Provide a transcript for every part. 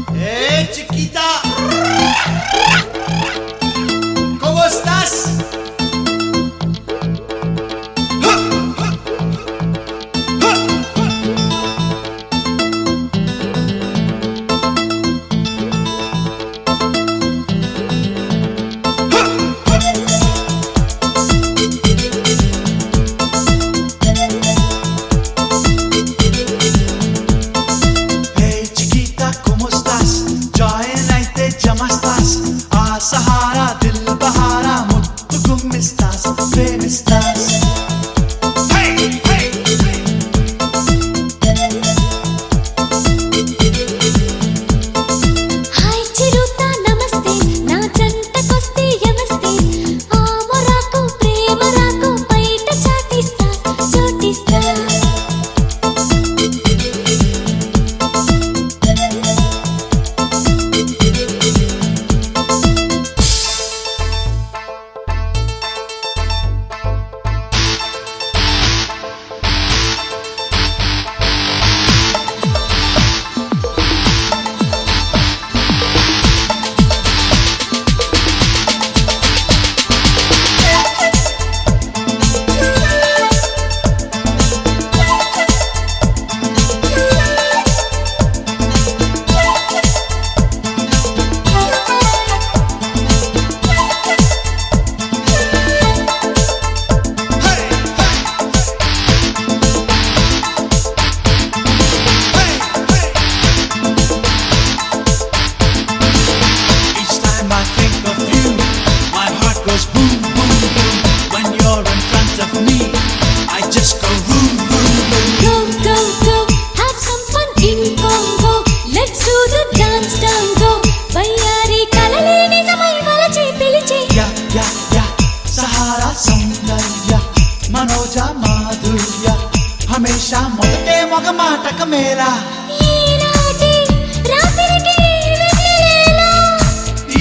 Hey chiquita, ¿cómo estás? సహారా దిల్ బహారా ముత్తు గుమ్మిస్తాస్ ప్రేమిస్తాస్ హాయ్ చిరుతా నమస్తే నా జంటకొస్తే యమస్తే ఆమరాకు ప్రేమ రాకు బయట చాటిస్తాస్ చోటిస్తాస్ మనోజ మాధుర్య హమేషా మొదటే మగ మాటక మేరా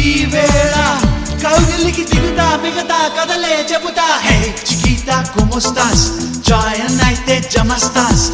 ఈ వేళ కౌగిలికి దిగుతా మిగతా కదలే చెబుతా హే చికితా como estás జాయన్ అయితే జమస్తాస్